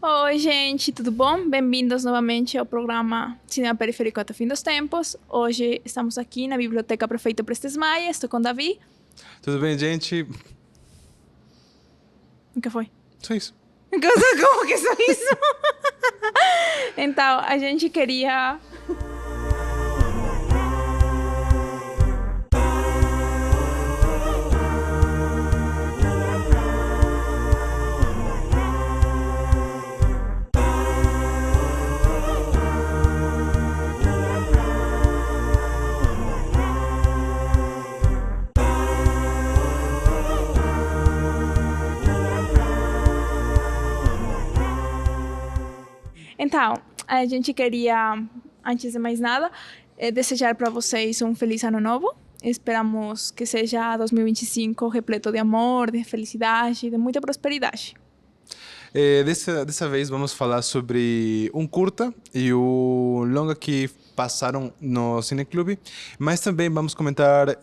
Oi, gente, tudo bom? Bem-vindos novamente ao programa Cinema Periférico até o Fim dos Tempos. Hoje estamos aqui na Biblioteca Prefeito Prestes Maia, estou com Davi. Tudo bem, gente? O que foi? Só isso. Como que só isso? Então, a gente queria... Então, a gente queria, antes de mais nada, desejar para vocês um feliz ano novo. Esperamos que seja 2025 repleto de amor, de felicidade, de muita prosperidade. Dessa vez vamos falar sobre um curta e o longa que passaram no Cineclube, mas também vamos comentar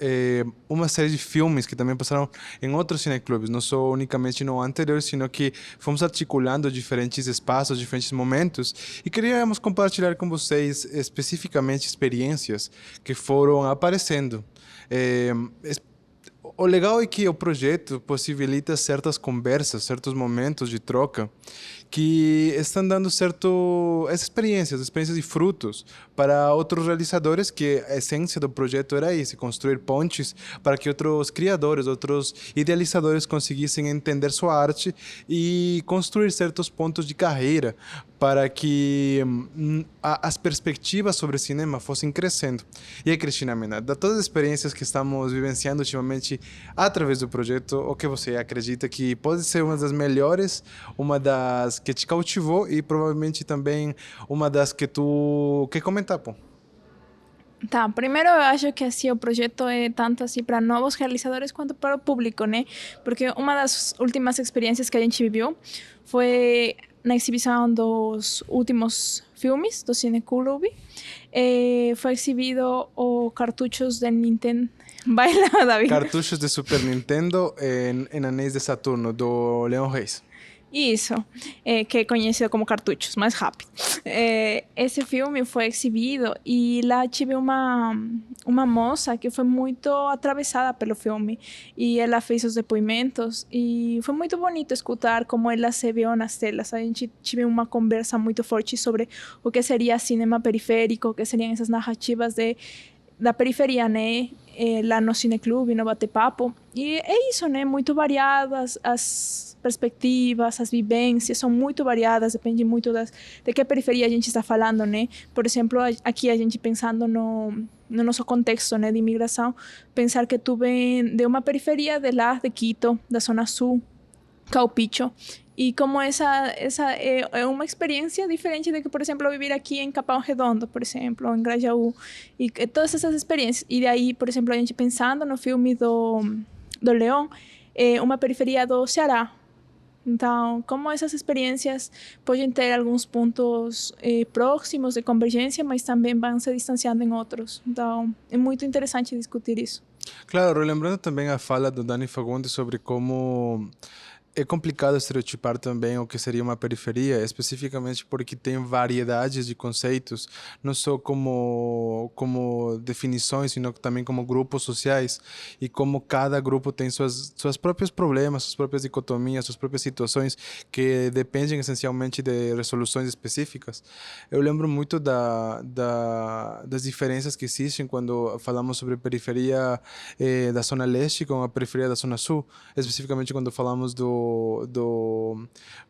uma série de filmes que também passaram em outros cineclubes, não só unicamente no anterior, sino que fomos articulando diferentes espaços, diferentes momentos e queríamos compartilhar com vocês especificamente experiências que foram aparecendo. O legal é que o projeto possibilita certas conversas, certos momentos de troca que estão dando essas experiências e frutos para outros realizadores, que a essência do projeto era isso, construir pontes para que outros criadores, outros idealizadores conseguissem entender sua arte e construir certos pontos de carreira para que as perspectivas sobre cinema fossem crescendo. E aí, Cristina Mena, de todas as experiências que estamos vivenciando ultimamente através do projeto, o que você acredita que pode ser uma das melhores, uma das que te cautivou e provavelmente também uma das que tu quer comentar, pô? Tá, primeiro eu acho que assim o projeto é tanto assim para novos realizadores quanto para o público, né? Porque uma das últimas experiências que a gente viveu foi na exibição dos últimos filmes do Cineclube. Foi exibido o cartuchos de Nintendo. Baila, David. Cartuchos de Super Nintendo em Anéis de Saturno, do Leon Reis. Isso, que é conhecido como Cartuchos, mais rápido. Esse filme foi exibido e lá tive uma moça que foi muito atravessada pelo filme e ela fez os depoimentos e foi muito bonito escutar como ela se viu nas telas. A gente tive uma conversa muito forte sobre o que seria cinema periférico, o que seriam essas narrativas da periferia, né? Lá no Cineclube, no Bate-Papo. E é isso, né? Muito variadas as perspectivas, as vivências são muito variadas, depende muito de que periferia a gente está falando, né? Por exemplo, aqui a gente pensando no nosso contexto, né, de imigração, pensar que tu vem de uma periferia de lá, de Quito, da Zona Sul, Calpicho, e como essa é uma experiência diferente de que, por exemplo, viver aqui em Capão Redondo, por exemplo, ou em Grajaú, e todas essas experiências. E daí, por exemplo, a gente pensando no filme do Leão, uma periferia do Ceará. Então, como essas experiências podem ter alguns pontos próximos de convergência, mas também vão se distanciando em outros. Então, é muito interessante discutir isso. Claro, relembrando também a fala do Dani Fagundes sobre como é complicado estereotipar também o que seria uma periferia, especificamente porque tem variedades de conceitos, não só como definições, sino também como grupos sociais, e como cada grupo tem seus próprios problemas, suas próprias dicotomias, suas próprias situações que dependem essencialmente de resoluções específicas. Eu lembro muito das diferenças que existem quando falamos sobre periferia da Zona Leste com a periferia da Zona Sul, especificamente quando falamos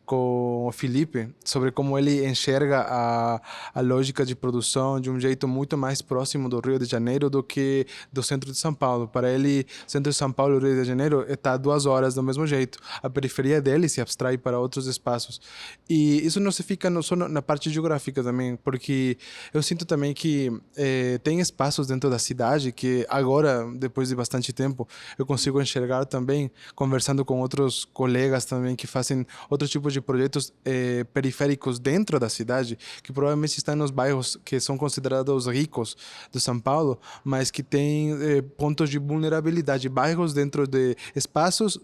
com o Felipe, sobre como ele enxerga a lógica de produção de um jeito muito mais próximo do Rio de Janeiro do que do centro de São Paulo. Para ele, centro de São Paulo e Rio de Janeiro está a 2 horas do mesmo jeito. A periferia dele se abstrai para outros espaços. E isso não se fica só na parte geográfica também, porque eu sinto também que tem espaços dentro da cidade que agora, depois de bastante tempo, eu consigo enxergar também, conversando com outros colegas colegas também que fazem outros tipos de projetos periféricos dentro da cidade, que provavelmente estão nos bairros que são considerados ricos de São Paulo, mas que têm pontos de vulnerabilidade, bairros dentro de espaços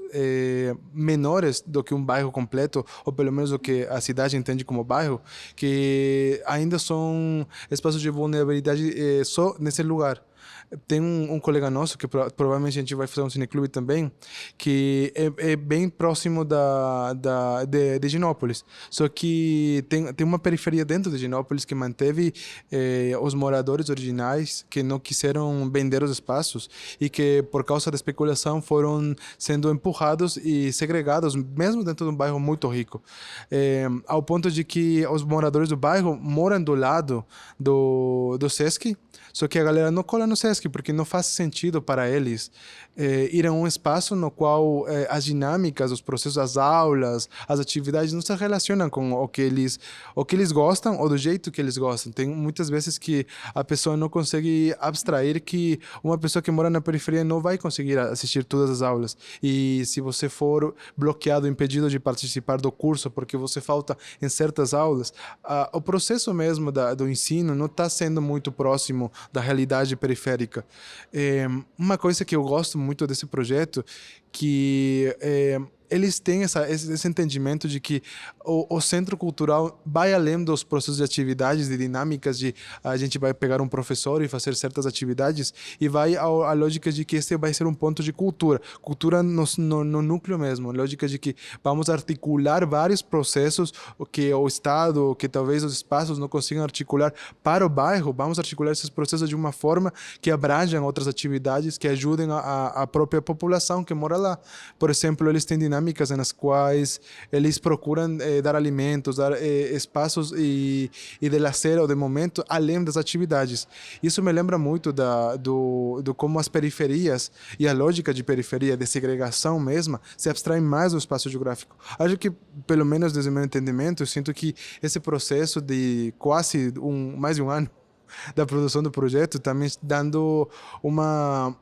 menores do que um bairro completo, ou pelo menos o que a cidade entende como bairro, que ainda são espaços de vulnerabilidade só nesse lugar. Tem um colega nosso, que provavelmente a gente vai fazer um cineclube também, que é bem próximo de Higienópolis. Só que tem uma periferia dentro de Higienópolis que manteve os moradores originais que não quiseram vender os espaços e que, por causa da especulação, foram sendo empurrados e segregados, mesmo dentro de um bairro muito rico. Ao ponto de que os moradores do bairro moram do lado do Sesc, só que a galera não cola no Sesc, porque não faz sentido para eles ir a um espaço no qual as dinâmicas, os processos, as aulas, as atividades não se relacionam com o que eles gostam ou do jeito que eles gostam. Tem muitas vezes que a pessoa não consegue abstrair que uma pessoa que mora na periferia não vai conseguir assistir todas as aulas. E se você for bloqueado, impedido de participar do curso porque você falta em certas aulas, o processo mesmo do ensino não está sendo muito próximo da realidade periférica. Uma coisa que eu gosto muito desse projeto, que eles têm esse entendimento de que o centro cultural vai além dos processos de atividades, de dinâmicas, de a gente vai pegar um professor e fazer certas atividades, e vai à lógica de que esse vai ser um ponto de cultura no núcleo mesmo, a lógica de que vamos articular vários processos que o Estado, que talvez os espaços não consigam articular para o bairro, vamos articular esses processos de uma forma que abrangem outras atividades que ajudem a própria população que mora lá. Por exemplo, eles têm dinâmicas nas quais eles procuram dar alimentos, dar espaços e de lazer ou de momento além das atividades. Isso me lembra muito do como as periferias e a lógica de periferia, de segregação mesma, se abstraem mais do espaço geográfico. Acho que, pelo menos desde o meu entendimento, eu sinto que esse processo de quase mais de um ano da produção do projeto também dando uma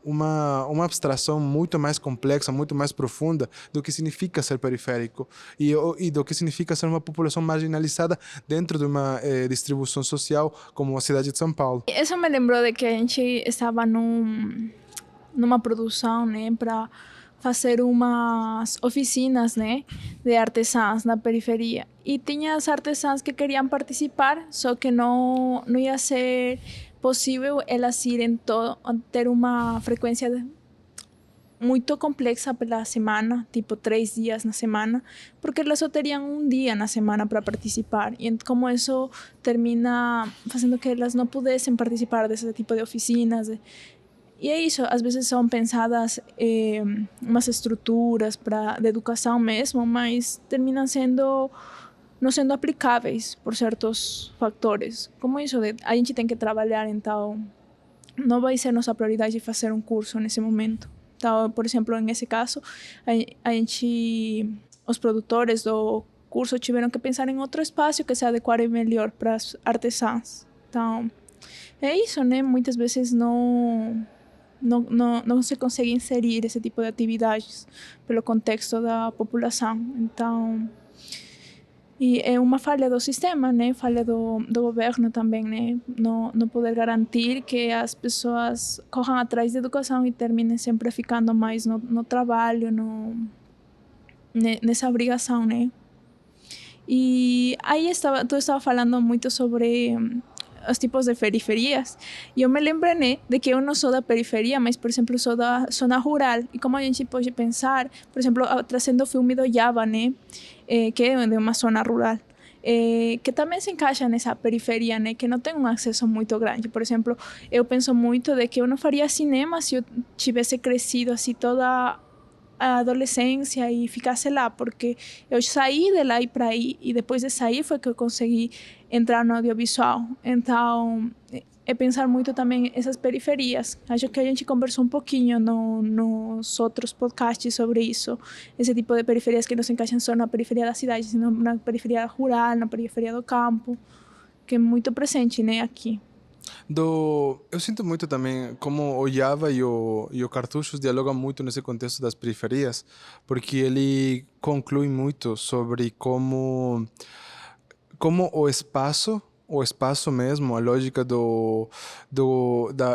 abstração muito mais complexa, muito mais profunda do que significa ser periférico e do que significa ser uma população marginalizada dentro de uma distribuição social como a cidade de São Paulo. Isso me lembrou de que a gente estava numa produção, né, para fazer umas oficinas, né, de artesãs na periferia. E tinha as artesãs que queriam participar, só que não ia ser possível elas irem ter uma frequência muito complexa pela semana, tipo 3 dias na semana, porque elas só teriam um dia na semana para participar. E como isso termina fazendo que elas não pudessem participar desse tipo de oficinas. E é isso, às vezes são pensadas umas estruturas de educação mesmo, mas terminam não sendo aplicáveis por certos fatores. Como isso, a gente tem que trabalhar, então não vai ser nossa prioridade fazer um curso nesse momento. Então, por exemplo, nesse caso, os produtores do curso tiveram que pensar em outro espaço que se adequasse melhor para as artesãs. Então, é isso, né? Muitas vezes não se consegue inserir esse tipo de atividades pelo contexto da população. Então, e é uma falha do sistema, né? Falha do governo também, né? Não poder garantir que as pessoas corram atrás da educação e terminem sempre ficando mais no trabalho, nessa obrigação, né? E aí tu estava falando muito sobre os tipos de periferias. E eu me lembrei, né, de que eu não sou da periferia, mas, por exemplo, sou da zona rural. E como a gente pode pensar, por exemplo, trazendo o filme do Java, né, que é de uma zona rural, que também se encaixa nessa periferia, né, que não tem um acesso muito grande. Por exemplo, eu penso muito de que eu não faria cinema se eu tivesse crescido assim toda a adolescência e ficasse lá, porque eu saí de lá e para aí, e depois de sair foi que eu consegui entrar no audiovisual. Então, é pensar muito também essas periferias. Acho que a gente conversou um pouquinho nos outros podcasts sobre isso, esse tipo de periferias que não se encaixam só na periferia da cidade, sino na periferia rural, na periferia do campo, que é muito presente, né, aqui. Eu sinto muito também como o Java e o Cartuchos dialogam muito nesse contexto das periferias, porque ele conclui muito sobre como o espaço mesmo, a lógica da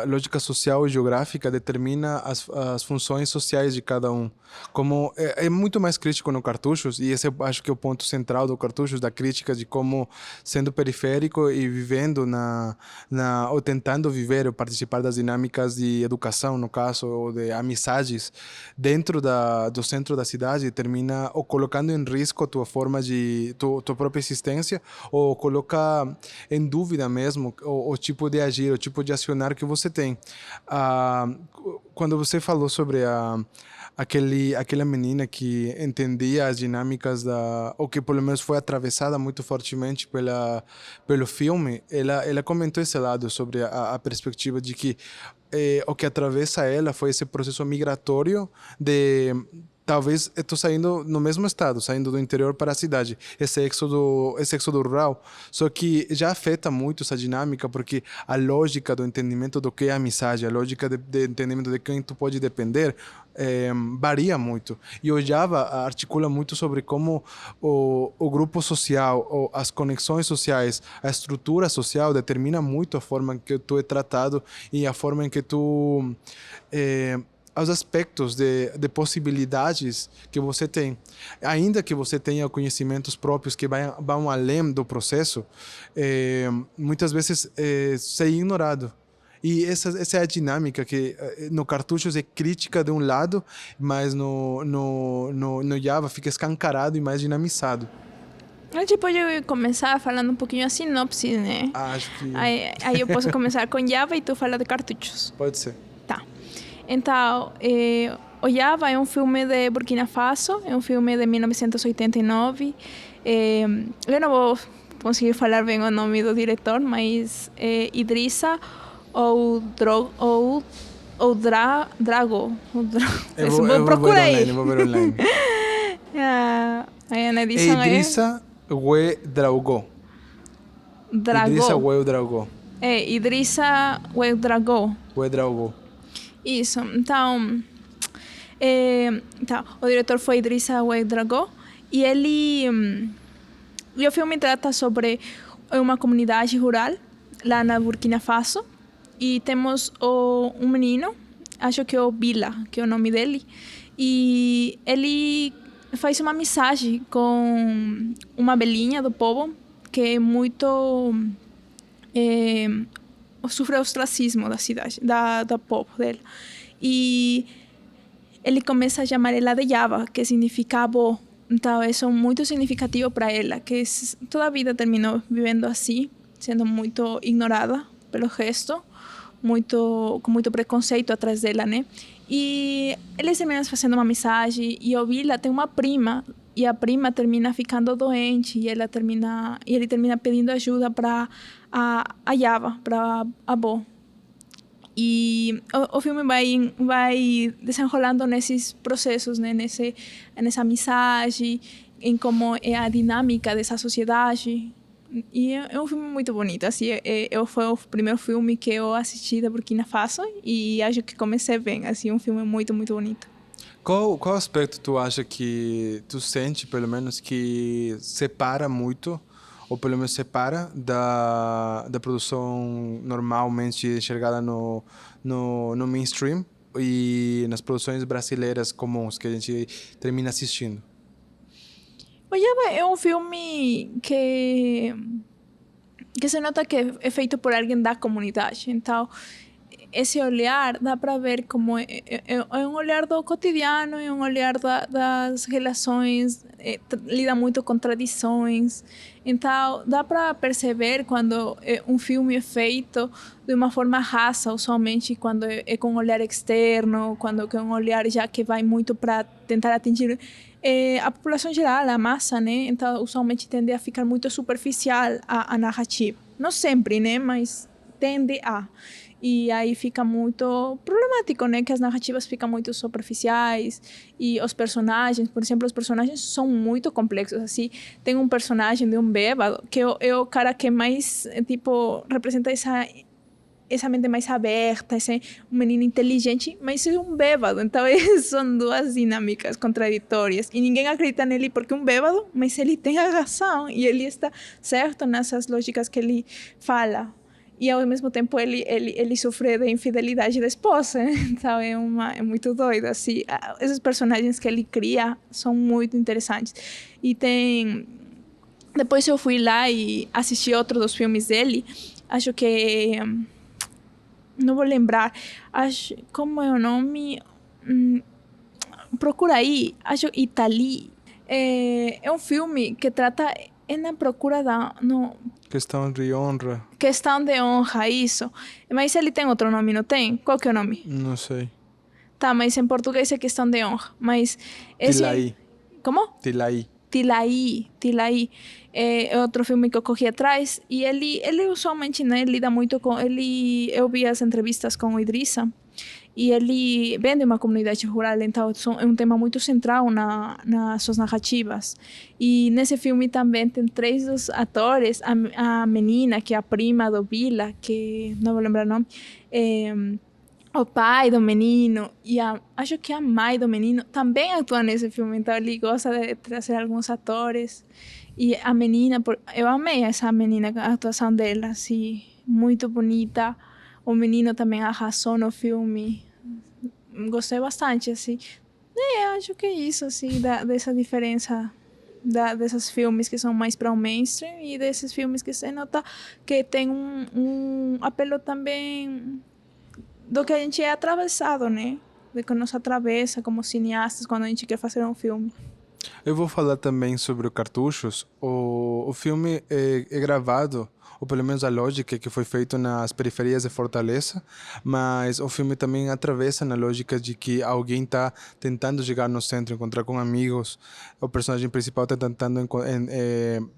lógica social e geográfica determina as funções sociais de cada um. Como é muito mais crítico no Cartuchos, e esse eu acho que é o ponto central do Cartuchos, da crítica de como, sendo periférico e vivendo ou tentando viver ou participar das dinâmicas de educação, no caso, ou de amizades, dentro do centro da cidade, termina ou colocando em risco a tua forma tua própria existência, ou coloca em dúvida mesmo o tipo de agir, o tipo de acionar que você tem. Ah, quando você falou sobre aquela menina que entendia as dinâmicas ou que pelo menos foi atravessada muito fortemente pelo filme, ela comentou esse lado sobre a perspectiva de que o que atravessa ela foi esse processo migratório de talvez eu estou saindo no mesmo estado, saindo do interior para a cidade, esse êxodo rural, só que já afeta muito essa dinâmica, porque a lógica do entendimento do que é amizade, a lógica de entendimento de quem tu pode depender, varia muito. E o Java articula muito sobre como o grupo social, as conexões sociais, a estrutura social determina muito a forma em que tu é tratado e a forma em que tu aos aspectos de possibilidades que você tem. Ainda que você tenha conhecimentos próprios que vão além do processo, muitas vezes ser ignorado. E essa é a dinâmica que no Cartuchos é crítica de um lado, mas no Java fica escancarado e mais dinamizado. A gente pode começar falando um pouquinho a sinopse, né? Acho que Aí eu posso começar com Java e tu fala de Cartuchos. pode ser. Tá. Então, o Java é um filme de Burkina Faso, é um filme de 1989. Eu não vou conseguir falar bem o nome do diretor, mas Idrissa Drago. Vou ver online. Aí na edição Idrissa Ouedraogo. Idrissa Ouedraogo. Idrissa Ouedraogo. Ouedraogo. Isso, então, o diretor foi Idrissa Ouedraogo e e o filme trata sobre uma comunidade rural lá na Burkina Faso e temos um menino, acho que é o Bila, que é o nome dele, e ele faz uma amizade com uma velhinha do povo que é muito sofre ostracismo da cidade, do povo dela. E ele começa a chamar ela de Java, que significa avó. Então, isso é muito significativo para ela, que toda a vida terminou vivendo assim, sendo muito ignorada pelo resto, com muito preconceito atrás dela, né? E eles terminam fazendo uma amizade, e o Vila tem uma prima, e a prima termina ficando doente, e ele termina pedindo ajuda para a Java, para a avó. E o filme vai desenrolando nesses processos, né? Nessa amizade, em como é a dinâmica dessa sociedade. E é um filme muito bonito. Assim, foi o primeiro filme que eu assisti da Burkina Faso e acho que comecei bem. Assim, um filme muito, muito bonito. Qual aspecto tu acha que tu sente, pelo menos, que separa muito, ou pelo menos separa da produção normalmente enxergada no mainstream e nas produções brasileiras comuns que a gente termina assistindo? O Java é um filme que se nota que é feito por alguém da comunidade. Então, esse olhar dá para ver como é um olhar do cotidiano, é um olhar das relações, lida muito com tradições. Então, dá para perceber quando um filme é feito de uma forma rasa, usualmente quando é com um olhar externo, quando é um olhar já que vai muito para tentar atingir a população geral, a massa, né? Então, usualmente tende a ficar muito superficial a narrativa. Não sempre, né? Mas tende a. E aí fica muito problemático, né? Que as narrativas ficam muito superficiais e os personagens, por exemplo, os personagens são muito complexos, assim. Tem um personagem de um bêbado que é o cara que mais, tipo, representa essa essa mente mais aberta, um menino inteligente, mas é um bêbado. Então, são duas dinâmicas contraditórias. E ninguém acredita nele porque é um bêbado, mas ele tem a razão. E ele está certo nessas lógicas que ele fala. E, ao mesmo tempo, ele sofre de infidelidade da esposa. Então, é muito doido. Assim, esses personagens que ele cria são muito interessantes. E tem... Depois eu fui lá e assisti outro dos filmes dele. Acho que... Não vou lembrar. Como é o nome? Procura aí. Acho Itali. É um filme que trata... É na procura da... No, Questão de honra. questão de honra, isso. Mas ele tem outro nome, não tem? Qual que é o nome? Não sei. Tá, mas em português é questão de honra. Mas esse... Tilaí. Como? Tilaí. Tilaí. É outro filme que eu corri atrás. E ele usualmente, né, lida muito com... Eu vi as entrevistas com o Idrissa. E ele vem de uma comunidade rural, então é um tema muito central nas suas narrativas. E nesse filme também tem 3 dos atores, a menina, que é a prima do Vila, que não vou lembrar o nome, o pai do menino, e acho que a mãe do menino também atua nesse filme, então ele gosta de trazer alguns atores. E a menina, eu amei essa menina, a atuação dela, assim, muito bonita. O menino também arrasou no filme. Gostei bastante, assim. Acho que é isso, assim, dessa diferença desses filmes que são mais para o mainstream e desses filmes que se nota que tem um apelo também do que a gente é atravessado, né? De que nos atravessa como cineastas quando a gente quer fazer um filme. Eu vou falar também sobre o Cartuchos. O filme é gravado, ou pelo menos a lógica que foi feito nas periferias de Fortaleza, mas o filme também atravessa na lógica de que alguém está tentando chegar no centro, encontrar com amigos. O personagem principal está tentando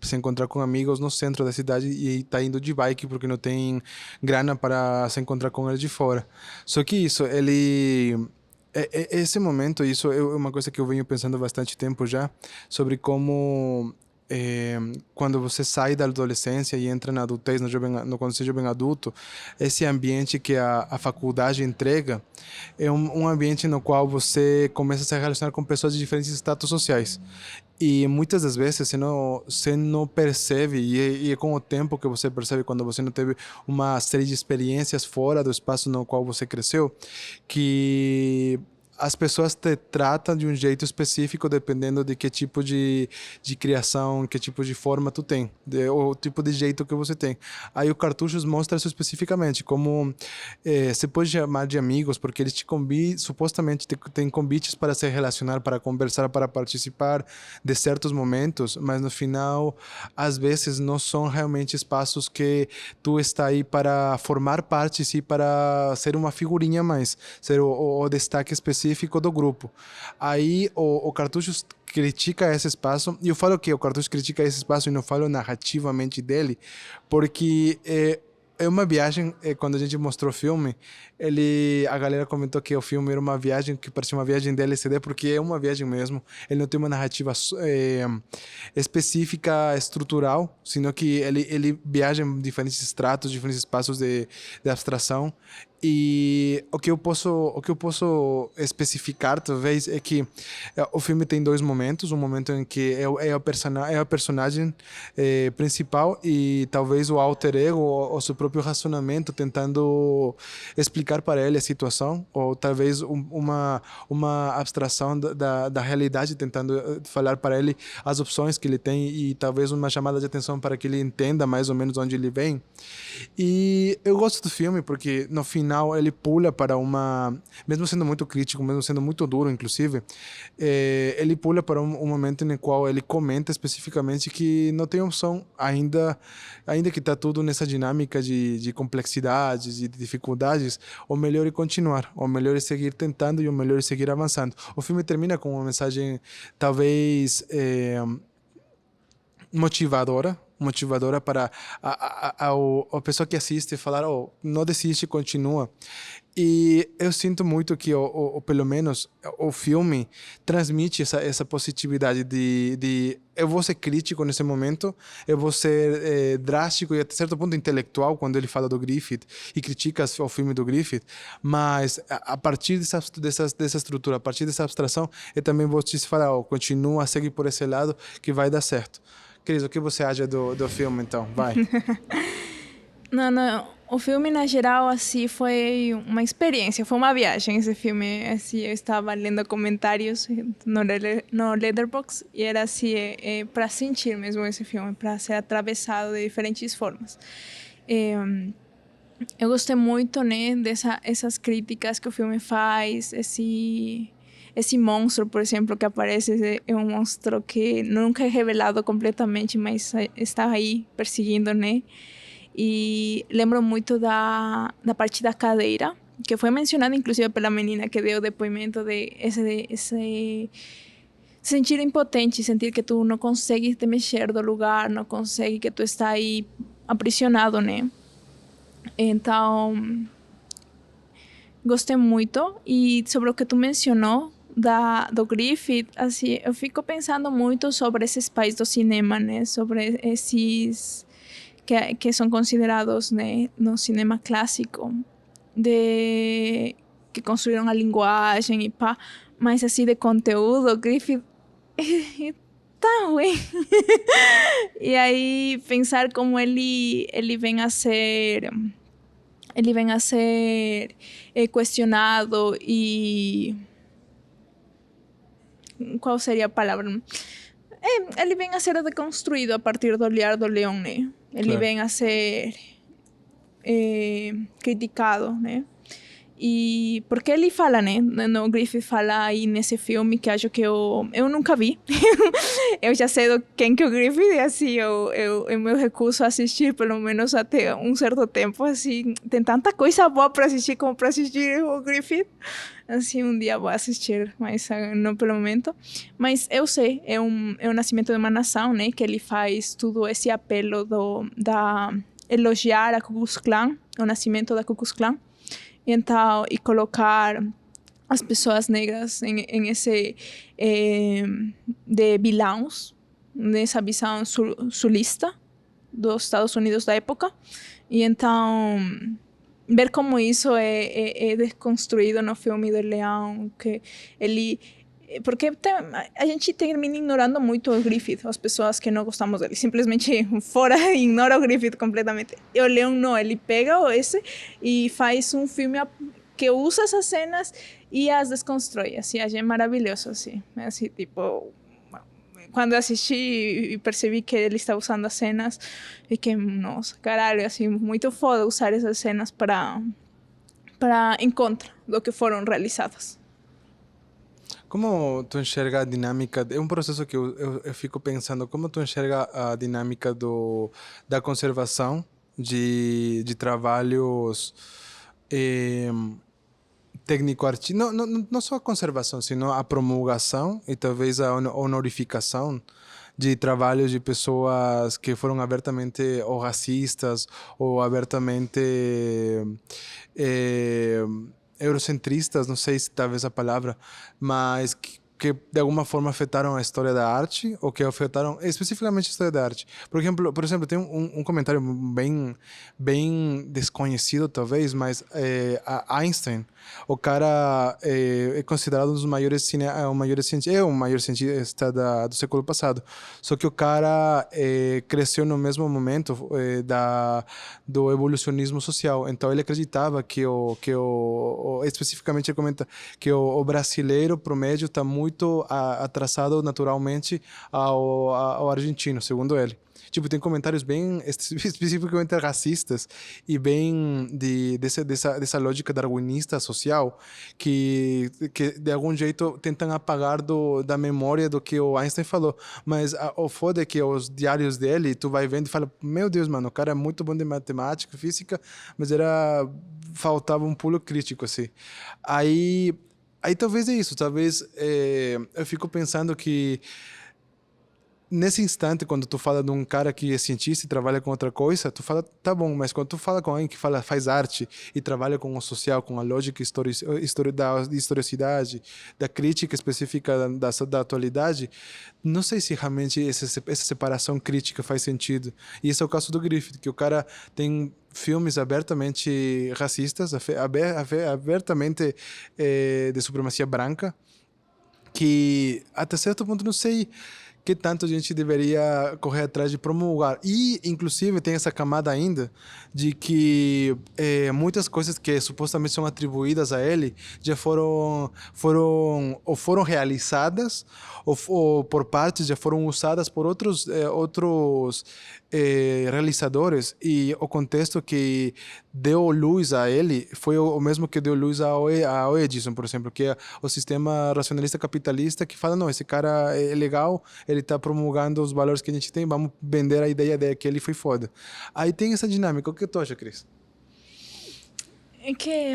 se encontrar com amigos no centro da cidade e está indo de bike porque não tem grana para se encontrar com eles de fora. Só que isso, esse momento, isso é uma coisa que eu venho pensando há bastante tempo já, sobre como quando você sai da adolescência e entra na adultez, quando você é jovem adulto, esse ambiente que a faculdade entrega é um ambiente no qual você começa a se relacionar com pessoas de diferentes status sociais. E muitas das vezes você não percebe, e é com o tempo que você percebe, quando você não teve uma série de experiências fora do espaço no qual você cresceu, que as pessoas te tratam de um jeito específico dependendo de que tipo de criação, que tipo de forma tu tem, o tipo de jeito que você tem. Aí o Cartuchos mostra isso especificamente, como você pode chamar de amigos, porque eles te convidam, supostamente tem convites para se relacionar, para conversar, para participar de certos momentos, mas no final, às vezes, não são realmente espaços que tu está aí para formar parte, sim, para ser uma figurinha mais, ser o destaque específico do grupo. Aí o Cartuchos critica esse espaço, e eu falo que o Cartuchos critica esse espaço e não falo narrativamente dele, porque é uma viagem. Quando a gente mostrou o filme, a galera comentou que o filme era uma viagem que parecia uma viagem de LSD, porque é uma viagem mesmo. Ele não tem uma narrativa específica, estrutural, sino que ele viaja em diferentes estratos, diferentes espaços de abstração. E o que eu posso especificar, talvez, é que o filme tem 2 momentos. Um momento em que é a personagem principal e talvez o alter ego, o seu próprio racionamento, tentando explicar para ele a situação, ou talvez uma abstração da realidade, tentando falar para ele as opções que ele tem e talvez uma chamada de atenção para que ele entenda mais ou menos onde ele vem. E eu gosto do filme porque no final ele pula para mesmo sendo muito crítico, mesmo sendo muito duro, inclusive, ele pula para um momento no qual ele comenta especificamente que não tem opção ainda que está tudo nessa dinâmica de complexidades e de dificuldades. O melhor é continuar, o melhor é seguir tentando e o melhor é seguir avançando. O filme termina com uma mensagem talvez motivadora para a pessoa que assiste falar, não desiste, continua. E eu sinto muito que, pelo menos, o filme transmite essa positividade de eu vou ser crítico nesse momento, eu vou ser drástico e até certo ponto intelectual quando ele fala do Griffith e critica o filme do Griffith, mas a partir dessa estrutura, a partir dessa abstração, eu também vou te falar, continua a seguir por esse lado que vai dar certo. Cris, o que você acha do filme, então? Vai. Não, não. O filme, na geral, assim, foi uma experiência, foi uma viagem esse filme. Assim, eu estava lendo comentários no Letterboxd e era assim, para sentir mesmo esse filme, para ser atravessado de diferentes formas. Eu gostei muito, né, essas críticas que o filme faz, esse monstro, por exemplo, que aparece, é um monstro que nunca é revelado completamente, mas está aí perseguindo, né? E lembro muito da parte da cadeira, que foi mencionada inclusive pela menina que deu o depoimento de esse sentir impotente, sentir que tu não consegues te mexer do lugar, não consegue, que tu está aí aprisionado, né? Então, gostei muito. E sobre o que tu mencionou do Griffith, assim, eu fico pensando muito sobre esses pais do cinema, né? Sobre esses que são considerados, né, no cinema clássico, que construíram a linguagem e pá, mas assim de conteúdo, Griffith tá ruim. E aí pensar como ele vem a ser questionado e qual seria a palavra? Ele vem a ser deconstruído a partir do olhar do Leão, né? Ele Claro. vem a ser criticado, né? E porque ele fala, né? No Griffith fala aí nesse filme que acho que eu nunca vi. Eu já sei quem que é o Griffith e assim eu me recuso a assistir pelo menos até um certo tempo. Assim, tem tanta coisa boa para assistir como para assistir o Griffith. Assim, um dia vou assistir, mas não pelo momento. Mas eu sei, é o nascimento de uma nação, né? Que ele faz tudo esse apelo da elogiar a Ku Klux Klan, o nascimento da Ku Klux Klan. Então, e colocar as pessoas negras em esse de vilãos, nessa visão sulista dos Estados Unidos da época. E então ver como isso é desconstruído no filme do Leão, que ele porque a gente termina ignorando muito o Griffith, as pessoas que não gostamos dele, simplesmente fora, ignora o Griffith completamente. E o Leão não, ele pega esse e faz um filme que usa essas cenas e as desconstrói, assim, é maravilhoso, assim, tipo, quando assisti e percebi que ele estava usando as cenas, fiquei, nossa, caralho, assim, muito foda usar essas cenas para em contra do que foram realizadas. Como tu enxerga a dinâmica? É um processo que eu fico pensando. Como tu enxerga a dinâmica da conservação de trabalhos eh, técnico-artísticos? Não só a conservação, sino a promulgação e talvez a honorificação de trabalhos de pessoas que foram abertamente ou racistas ou abertamente eh, eurocentristas, não sei se talvez a palavra, mas que de alguma forma afetaram a história da arte ou que afetaram especificamente a história da arte. Por exemplo, tem um comentário bem desconhecido talvez, mas a Einstein, o cara é considerado um dos maiores o maior cientista do século passado. Só que o cara cresceu no mesmo momento do evolucionismo social. Então ele acreditava especificamente ele comenta que o brasileiro promédio está muito atrasado naturalmente ao argentino, segundo ele. Tipo, tem comentários bem especificamente racistas e bem dessa lógica darwinista social que de algum jeito tentam apagar da memória do que o Einstein falou. Mas o foda é que os diários dele, tu vai vendo e fala, meu Deus, mano, o cara é muito bom de matemática, física, mas faltava um pulo crítico, assim. Aí talvez é isso, talvez eu fico pensando que nesse instante, quando tu fala de um cara que é cientista e trabalha com outra coisa, tu fala, tá bom, mas quando tu fala com alguém que faz arte e trabalha com o social, com a lógica da historicidade, da crítica específica da atualidade, não sei se realmente essa separação crítica faz sentido. E esse é o caso do Griffith, que o cara tem filmes abertamente racistas, abertamente de supremacia branca, que até certo ponto não sei que tanto a gente deveria correr atrás de promulgar. E, inclusive, tem essa camada ainda de que muitas coisas que supostamente são atribuídas a ele já foram realizadas ou por partes já foram usadas por outros realizadores, e o contexto que deu luz a ele foi o mesmo que deu luz ao Edison, por exemplo, que é o sistema racionalista capitalista que fala, não, esse cara é legal, ele está promulgando os valores que a gente tem, vamos vender a ideia dele que ele foi foda. Aí tem essa dinâmica. O que tu acha, Cris? É que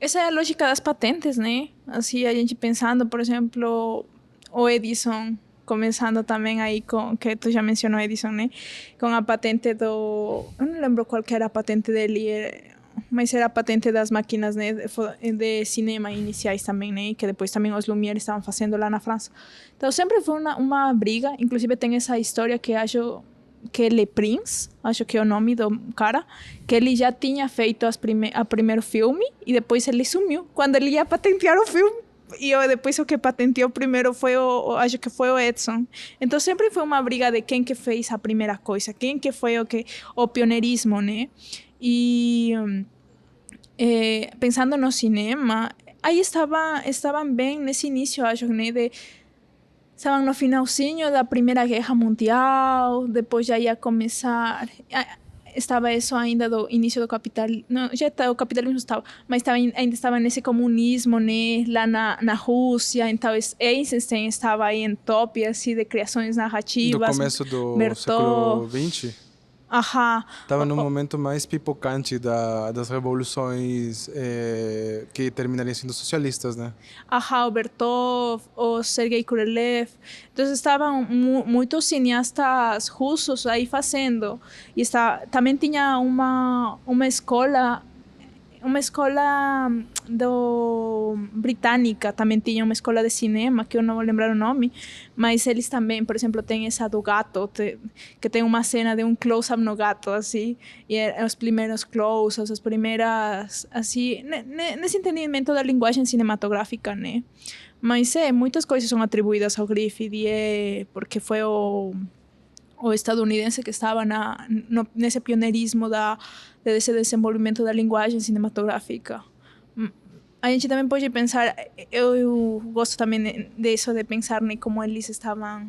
essa é a lógica das patentes, né? Assim, a gente pensando, por exemplo, o Edison, começando também aí com, que tu já mencionou Edison, né? Com a patente do... Eu não lembro qual que era a patente dele, mas era a patente das máquinas, né, de cinema iniciais também, né, que depois também os Lumière estavam fazendo lá na França. Então sempre foi uma briga, inclusive tem essa história que acho que Le Prince, acho que é o nome do cara, que ele já tinha feito a primeiro filme e depois ele sumiu quando ele ia patentear o filme. E depois o que patenteou primeiro foi acho que foi o Edison. Então sempre foi uma briga de quem que fez a primeira coisa, quem que foi o pioneirismo, né? E pensando no cinema, aí estavam bem nesse início, acho, né? Estavam no finalzinho da Primeira Guerra Mundial, depois já ia começar... Estava isso ainda do início do capitalismo, não, já o capitalismo estava, mas ainda estava nesse comunismo, né, lá na Rússia, então Eisenstein estava aí em top, assim, de criações narrativas. Do começo do século XX? Aham. Estava no momento mais pipocante das revoluções que terminariam sendo socialistas, né? Aham, o Bertov, o Sergei Kurolev. Então estavam muitos cineastas russos aí fazendo. E também tinha uma escola britânica, também tinha uma escola de cinema, que eu não vou lembrar o nome, mas eles também, por exemplo, tem essa do gato, que tem uma cena de um close-up no gato, assim, e os primeiros close-ups, as primeiras, assim, nesse entendimento da linguagem cinematográfica, né? Mas muitas coisas são atribuídas ao Griffith, e porque foi o estadunidense que estava nesse pioneirismo desse desenvolvimento da linguagem cinematográfica. A gente também pode pensar, eu gosto também disso, de pensar, né, como eles estavam,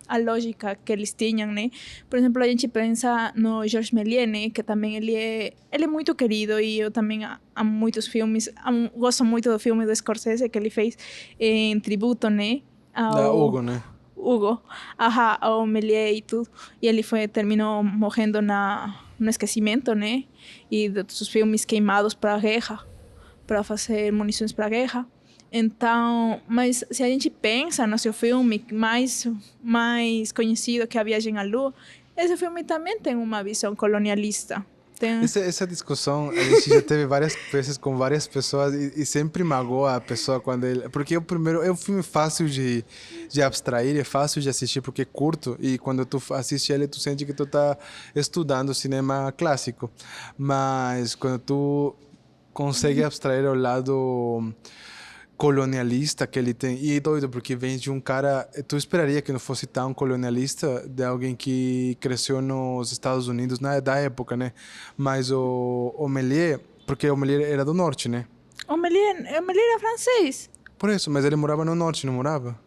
a lógica que eles tinham, né? Por exemplo, a gente pensa no Georges Méliès, né, que também ele é muito querido, e eu também amo muitos filmes, gosto muito do filme do Scorsese que ele fez em tributo, né? Da Hugo, né? Hugo, ao Méliès e tudo. E ele terminou morrendo no esquecimento, né? E dos filmes queimados para a guerra, para fazer munições para a guerra. Então, mas se a gente pensa no seu filme mais conhecido, que é A Viagem à Lua, esse filme também tem uma visão colonialista. Essa discussão a gente já teve várias vezes com várias pessoas, e sempre magoa a pessoa quando ele... Porque é um filme fácil de abstrair, é fácil de assistir porque é curto, e quando tu assiste ele, tu sente que tu tá estudando cinema clássico. Mas quando tu consegue abstrair o lado colonialista que ele tem, e é doido porque vem de um cara, tu esperaria que não fosse tão colonialista, de alguém que cresceu nos Estados Unidos da época, né? Mas o Méliès, porque o Méliès era do norte, né? O Méliès era francês. Por isso, mas ele morava no norte, não morava?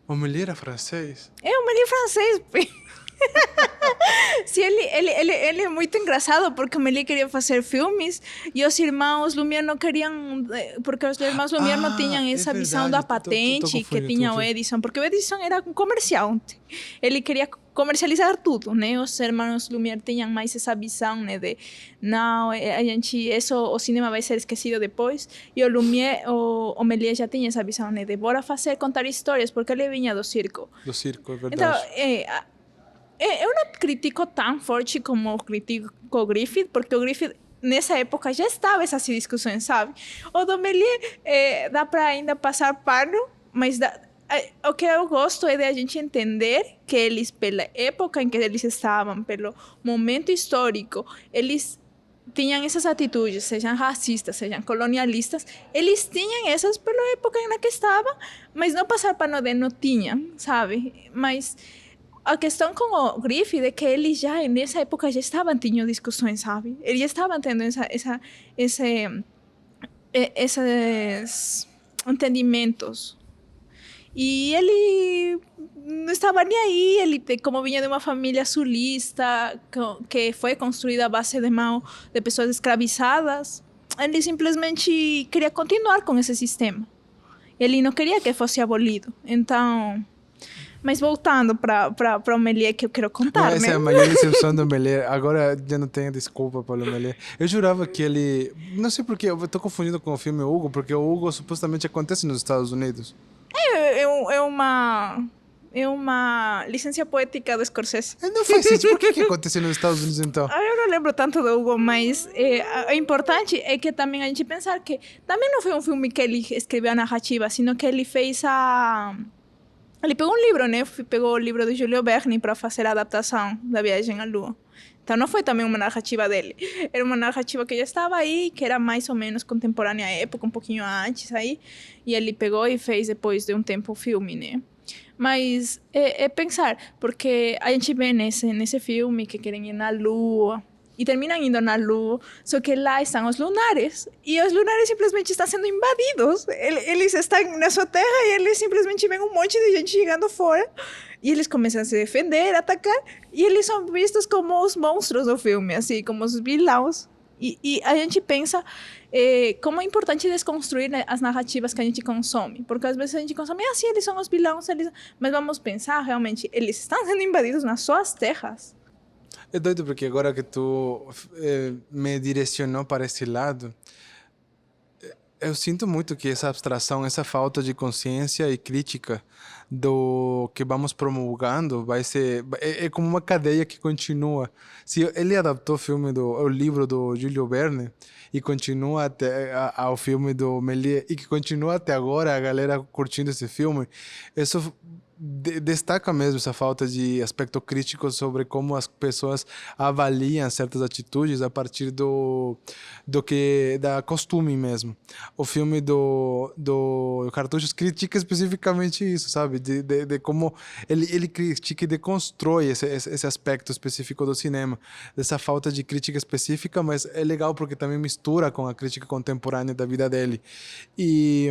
O Méliès era francês? O Méliès é francês. Se ele é muito engraçado porque o Méliès queria fazer filmes e os irmãos Lumière não queriam, porque os irmãos Lumière não tinham essa visão da patente que tinha o Edison, porque o Edison era um comerciante. Ele queria comercializar tudo, né? Os irmãos Lumière tinham mais essa visão, né, de não, a gente, isso, o cinema vai ser esquecido depois. E o Lumière, o Méliès já tinha essa visão, né, de bora fazer, contar histórias, porque ele vinha do circo. Do circo, é verdade. Então, eu não critico tão forte como critico o Griffith, porque o Griffith, nessa época, já estava essas discussões, sabe? O do Méliès, dá para ainda passar pano, mas o que eu gosto é de a gente entender que eles, pela época em que eles estavam, pelo momento histórico, eles tinham essas atitudes, sejam racistas, sejam colonialistas, eles tinham essas pela época na que estavam, mas não passar pano de não tinham, sabe? Mas a questão com o Griffith é que eles já, nessa época, já estavam tendo discussões, sabe? Eles já estavam tendo esses entendimentos. E ele não estava nem aí, ele, como vinha de uma família sulista, que foi construída à base de mão de pessoas escravizadas, ele simplesmente queria continuar com esse sistema. Ele não queria que fosse abolido. Então... Mas voltando para o Méliès que eu quero contar, essa né? é a maior decepção do Méliès. Agora já não tenho desculpa para o Méliès. Eu jurava que ele... Não sei porquê, eu estou confundindo com o filme Hugo, porque o Hugo supostamente acontece nos Estados Unidos. É uma licença poética do Scorsese. Não faz sentido. Por que acontece nos Estados Unidos, então? Eu não lembro tanto do Hugo, mas o importante é que também a gente pensar que também não foi um filme que ele escreveu a narrativa, sino que ele fez a... Ele pegou um livro, né? Pegou o livro de Julio Verne para fazer a adaptação da Viagem à Lua. Então não foi também uma narrativa dele. Era uma narrativa que já estava aí, que era mais ou menos contemporânea à época, um pouquinho antes aí. E ele pegou e fez depois de um tempo o filme, né? Mas é pensar, porque a gente vê nesse filme que querem ir na Lua, e terminam indo na Lua, só que lá estão os lunares, e os lunares simplesmente estão sendo invadidos. Eles estão na sua terra e eles simplesmente veem um monte de gente chegando fora, e eles começam a se defender, a atacar, e eles são vistos como os monstros do filme, assim, como os vilões. E a gente pensa como é importante desconstruir, né, as narrativas que a gente consome, porque às vezes a gente consome, sim, eles são os vilões, mas vamos pensar, realmente, eles estão sendo invadidos nas suas terras. É doido porque agora que tu me direcionou para esse lado, eu sinto muito que essa abstração, essa falta de consciência e crítica do que vamos promulgando vai ser é como uma cadeia que continua. Se ele adaptou o livro do Julio Verne e continua até ao filme do Méliès e que continua até agora a galera curtindo esse filme, isso destaca mesmo essa falta de aspecto crítico sobre como as pessoas avaliam certas atitudes a partir da costume mesmo. O filme do Cartuchos critica especificamente isso, sabe? De como ele critica e deconstrói esse aspecto específico do cinema, dessa falta de crítica específica, mas é legal porque também mistura com a crítica contemporânea da vida dele. E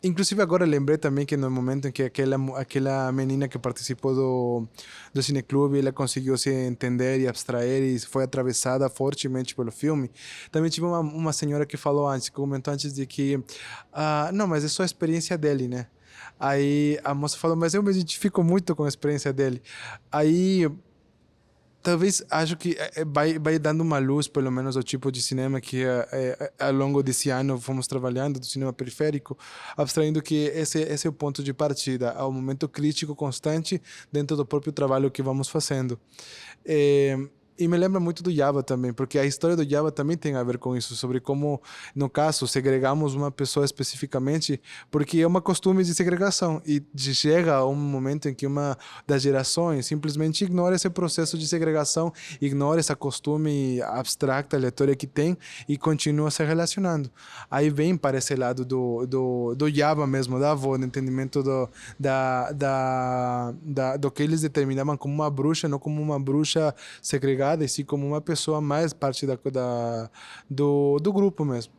inclusive agora lembrei também que no momento em que aquela menina que participou do Cineclube, ela conseguiu se entender e abstrair e foi atravessada fortemente pelo filme. Também tive uma senhora que comentou antes de que não, mas é só a experiência dele, né? Aí a moça falou, mas eu me identifico muito com a experiência dele. Aí talvez acho que vai dando uma luz, pelo menos, ao tipo de cinema que ao longo desse ano fomos trabalhando, do cinema periférico, abstraindo que esse é o ponto de partida, ao momento crítico constante dentro do próprio trabalho que vamos fazendo. E me lembra muito do Yaba também, porque a história do Yaba também tem a ver com isso, sobre como, no caso, segregamos uma pessoa especificamente, porque é uma costume de segregação, e chega um momento em que uma das gerações simplesmente ignora esse processo de segregação, ignora essa costume abstracta, aleatória que tem, e continua se relacionando. Aí vem para esse lado do Yaba mesmo, da avó, do entendimento do que eles determinavam como uma bruxa, não como uma bruxa segregada, e sim como uma pessoa mais parte do grupo mesmo.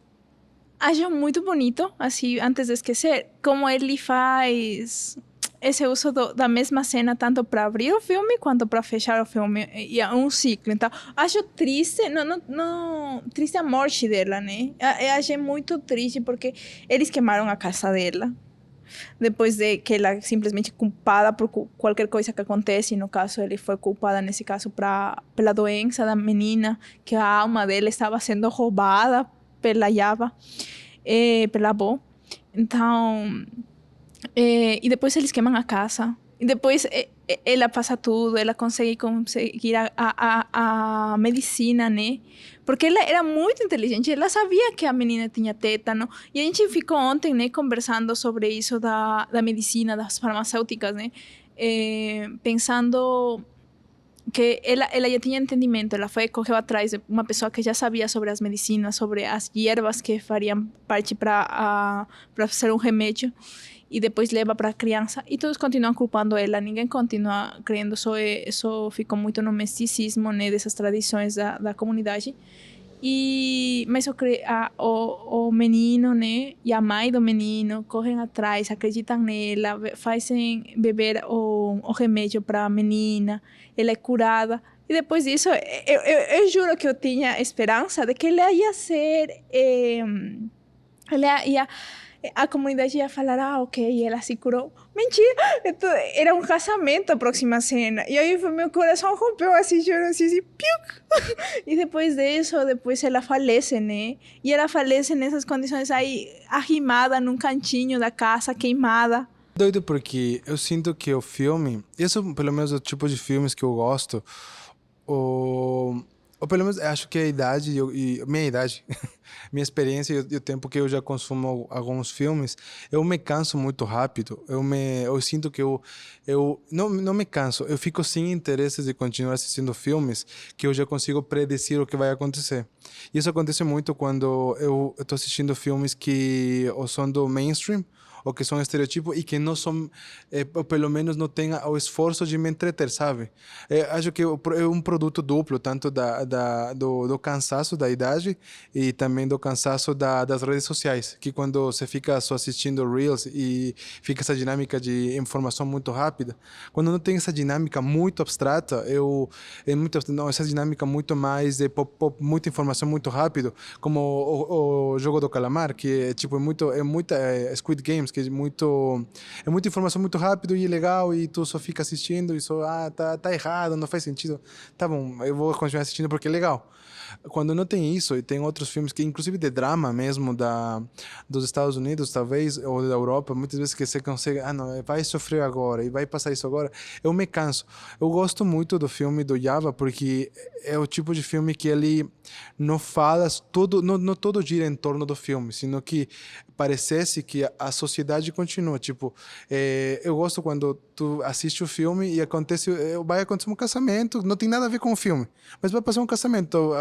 Acho muito bonito, assim, antes de esquecer, como ele faz esse uso da mesma cena tanto para abrir o filme quanto para fechar o filme. E é um ciclo. Então, acho triste, não, triste a morte dela, né? Eu achei muito triste porque eles queimaram a casa dela. Depois de que ela é simplesmente culpada por qualquer coisa que acontece. No caso, ele foi culpada, nesse caso, pela doença da menina, que a alma dela estava sendo roubada pela Yava, pela avó. Então, e depois eles queimam a casa. E depois ela passa tudo, ela conseguir a medicina, né? Porque ela era muito inteligente, ela sabia que a menina tinha tétano. E a gente ficou ontem, né, conversando sobre isso da medicina, das farmacêuticas, né? Pensando que ela já tinha entendimento, ela correu atrás de uma pessoa que já sabia sobre as medicinas, sobre as hierbas que fariam parte para ser um remédio. E depois leva para a criança e todos continuam culpando ela, ninguém continua crendo, só ficou muito no misticismo, né, dessas tradições da comunidade. Mas o menino, né, e a mãe do menino correm atrás, acreditam nela, fazem beber o remédio para a menina, ela é curada. E depois disso, eu juro que eu tinha esperança de que ela ia ser... ela ia a comunidade ia falar, ok, ela se curou. Mentira, era um casamento a próxima cena. E aí meu coração rompeu assim, chorou assim, piuc. E depois disso, depois ela falece, né? E ela falece nessas condições aí, arrimada num cantinho da casa, queimada. Doido porque eu sinto que o filme, isso pelo menos é o tipo de filmes que eu gosto, ou pelo menos acho que a idade minha idade, minha experiência e o tempo que eu já consumo alguns filmes, eu me canso muito rápido. Eu sinto que eu não me canso, eu fico sem interesse de continuar assistindo filmes que eu já consigo predecir o que vai acontecer. E isso acontece muito quando eu estou assistindo filmes que ou são do mainstream ou que são estereotipos e que não são, ou pelo menos não têm o esforço de me entreter, sabe? Acho que é um produto duplo, tanto do cansaço da idade e também do cansaço das redes sociais, que quando você fica só assistindo Reels e fica essa dinâmica de informação muito rápida, quando não tem essa dinâmica muito abstrata, essa dinâmica muito mais de muita informação muito rápido, como o jogo do calamar, que é tipo muita Squid Games, que é muita informação muito rápido e legal e tu só fica assistindo e só tá errado, não faz sentido. Tá bom, eu vou continuar assistindo porque é legal. Quando não tem isso, e tem outros filmes que inclusive de drama mesmo dos Estados Unidos, talvez, ou da Europa, muitas vezes que você consegue, não, vai sofrer agora e vai passar isso agora, eu me canso. Eu gosto muito do filme do Yava porque é o tipo de filme que ele não fala não todo gira em torno do filme, sino que parecesse que a sociedade continua. Tipo, eu gosto quando tu assiste o filme e vai acontecer um casamento, não tem nada a ver com o filme, mas vai passar um casamento.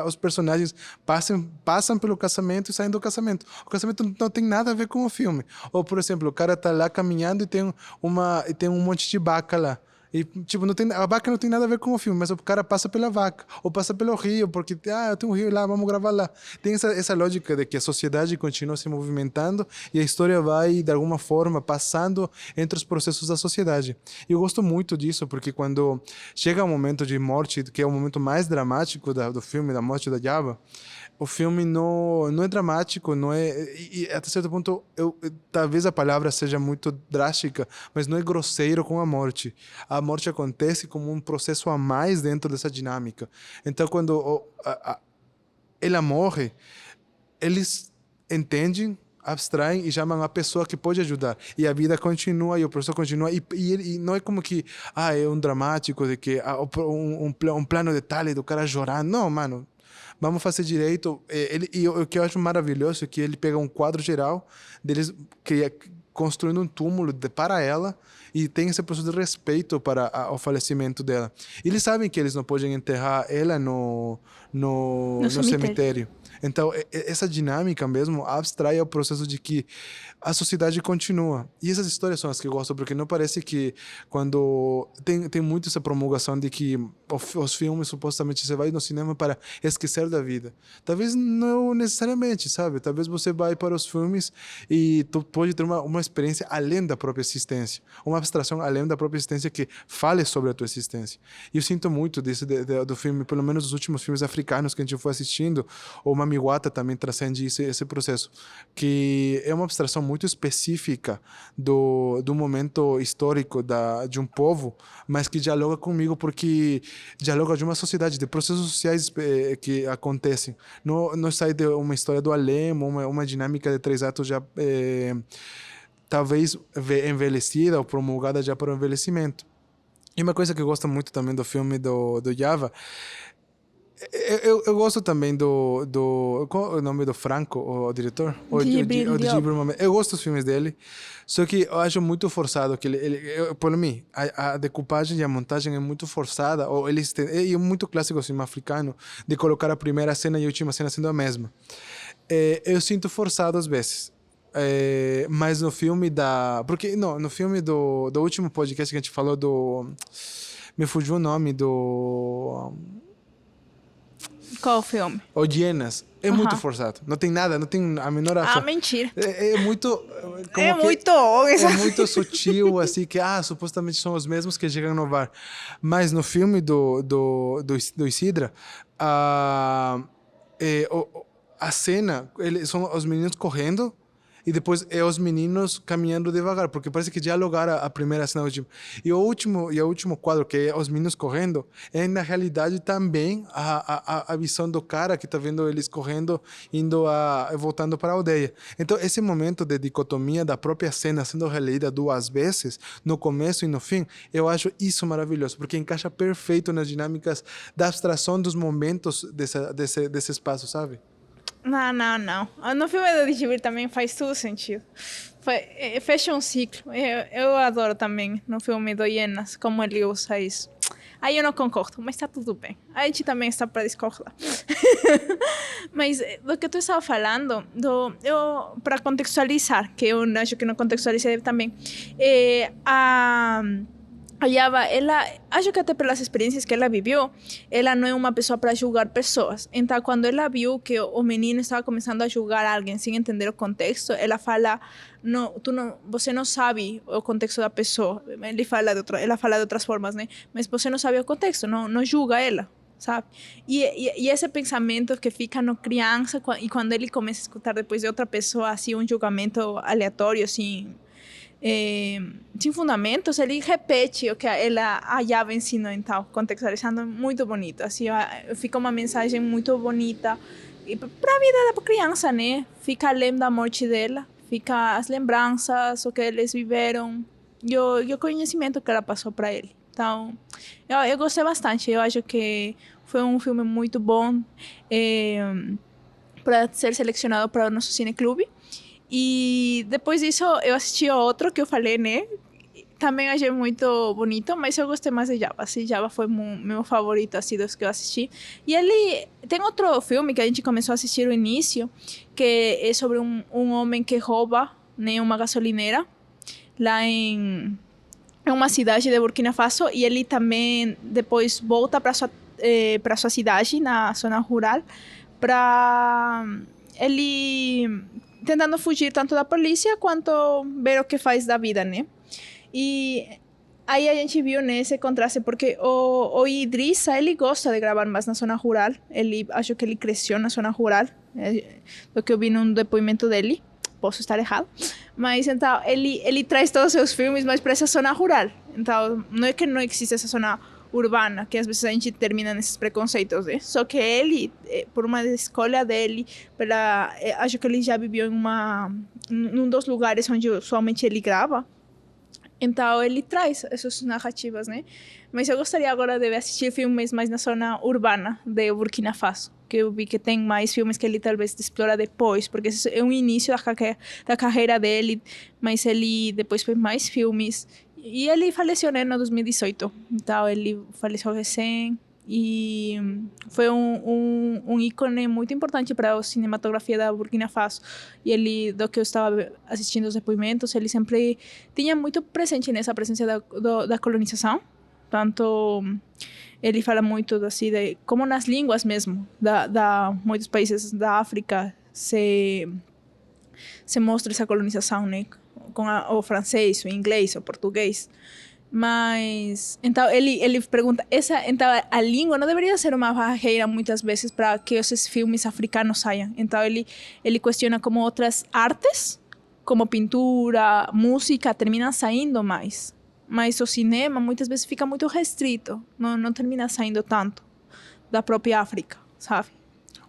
Os personagens passam pelo casamento e saem do casamento. O casamento não tem nada a ver com o filme. Ou, por exemplo, o cara tá lá caminhando e tem um monte de vaca lá. E, tipo, a vaca não tem nada a ver com o filme, mas o cara passa pela vaca, ou passa pelo rio, porque, eu tenho um rio lá, vamos gravar lá. Tem essa lógica de que a sociedade continua se movimentando e a história vai, de alguma forma, passando entre os processos da sociedade. E eu gosto muito disso, porque quando chega o momento de morte, que é o momento mais dramático do filme, da morte da Yava, o filme não é dramático, não é, e até certo ponto talvez a palavra seja muito drástica, mas não é grosseiro com a morte. A morte acontece como um processo a mais dentro dessa dinâmica. Então, quando ela morre, eles entendem, abstraem e chamam a pessoa que pode ajudar. E a vida continua e o processo continua. E não é como que é um dramático de que um plano de detalhe do cara chorar. Não, mano. Vamos fazer direito. O que eu acho maravilhoso é que ele pega um quadro geral deles construindo um túmulo para ela e tem esse processo de respeito para o falecimento dela. Eles sabem que eles não podem enterrar ela no cemitério. Então, essa dinâmica mesmo abstrai o processo de que a sociedade continua. E essas histórias são as que eu gosto, porque não parece que quando tem muito essa promulgação de que os filmes, supostamente, você vai no cinema para esquecer da vida. Talvez não necessariamente, sabe? Talvez você vai para os filmes e tu pode ter uma experiência além da própria existência, uma abstração além da própria existência que fale sobre a tua existência. E eu sinto muito disso do filme, pelo menos os últimos filmes africanos que a gente foi assistindo, o Mami Wata também transcende esse processo, que é uma abstração muito específica do momento histórico de um povo, mas que dialoga comigo porque dialoga de uma sociedade, de processos sociais que acontecem. Não sai de uma história do além, uma dinâmica de 3 atos já talvez envelhecida ou promulgada já para o envelhecimento. E uma coisa que eu gosto muito também do filme do Java, eu gosto também qual é o nome do Franco, o diretor? Djibril Diop. Eu gosto dos filmes dele, só que eu acho muito forçado que por mim, a decupagem e a montagem é muito forçada, ou é muito clássico cinema africano, de colocar a primeira cena e a última cena sendo a mesma. Eu sinto forçado às vezes. Mas no filme porque, não, no filme do último podcast que a gente falou me fugiu o nome Qual filme? O Hienas. É muito forçado. Não tem nada, não tem a menor ação. Mentira. É muito... É muito... É muito sutil, assim, que supostamente são os mesmos que chegam no bar. Mas no filme do Isidra, a cena, são os meninos correndo e depois é os meninos caminhando devagar, porque parece que dialogaram a primeira cena do último. E o último quadro, que é os meninos correndo, é na realidade também a visão do cara que está vendo eles correndo, voltando para a aldeia. Então, esse momento de dicotomia da própria cena sendo relida 2 vezes, no começo e no fim, eu acho isso maravilhoso, porque encaixa perfeito nas dinâmicas da abstração dos momentos desse espaço, sabe? Não. No filme do Djibril também faz tudo sentido. Fecha um ciclo. Eu adoro também no filme do Hienas como ele usa isso. Aí eu não concordo, mas tá tudo bem. A gente também está para discordar. Mas do que tu estava falando, para contextualizar, que eu acho que não contextualizei também, a Yava, acho que até pelas experiências que ela viveu, ela não é uma pessoa para julgar pessoas. Então, quando ela viu que o menino estava começando a julgar alguém sem entender o contexto, ela fala, você não sabe o contexto da pessoa. Ela fala de outras formas, né? Mas você não sabe o contexto, não julga ela, sabe? E esse pensamento que fica no criança, e quando ele começa a escutar depois de outra pessoa, assim, um julgamento aleatório, assim... sem fundamentos, ele repete o que a Yava ensinou, então, contextualizando, muito bonito. Assim, fica uma mensagem muito bonita para a vida da criança, né? Fica além da morte dela, fica as lembranças, o que eles viveram e o conhecimento que ela passou para ele. Então, eu gostei bastante. Eu acho que foi um filme muito bom para ser selecionado para o nosso cineclube. E depois disso eu assisti outro que eu falei, né? Também achei muito bonito, mas eu gostei mais de Java. Assim, Java foi meu favorito, assim, dos que eu assisti. E ele tem outro filme que a gente começou a assistir no início, que é sobre um homem que rouba, né, uma gasolineira lá em uma cidade de Burkina Faso, e ele também depois volta para sua cidade, na zona rural, para ele tentando fugir tanto da polícia quanto ver o que faz da vida, né? E aí a gente viu nesse contraste, porque o Idrissa, ele gosta de gravar mais na zona rural. Acho que ele cresceu na zona rural, do que eu vi num depoimento dele. Posso estar errado. Mas então, ele traz todos os seus filmes mais para essa zona rural. Então, não é que não existe essa zona urbana, que às vezes a gente termina nesses preconceitos, né? Só que ele, por uma escolha dele, acho que ele já viveu num dos lugares onde usualmente ele grava. Então ele traz essas narrativas, né? Mas eu gostaria agora de assistir filmes mais na zona urbana de Burkina Faso, que eu vi que tem mais filmes que ele talvez explora depois, porque esse é um início da carreira dele, mas ele depois fez mais filmes. E ele faleceu, né, no 2018. Então ele faleceu recém e foi um ícone muito importante para a cinematografia da Burkina Faso. E ele, do que eu estava assistindo os depoimentos, ele sempre tinha muito presente nessa presença da colonização. Tanto ele fala muito assim de como nas línguas mesmo da muitos países da África se se mostra essa colonização, né? Com o francês, o inglês, o português. Mas, então, ele pergunta, então, a língua não deveria ser uma barreira, muitas vezes, para que esses filmes africanos saiam. Então, ele questiona como outras artes, como pintura, música, terminam saindo mais. Mas o cinema, muitas vezes, fica muito restrito. Não termina saindo tanto da própria África, sabe?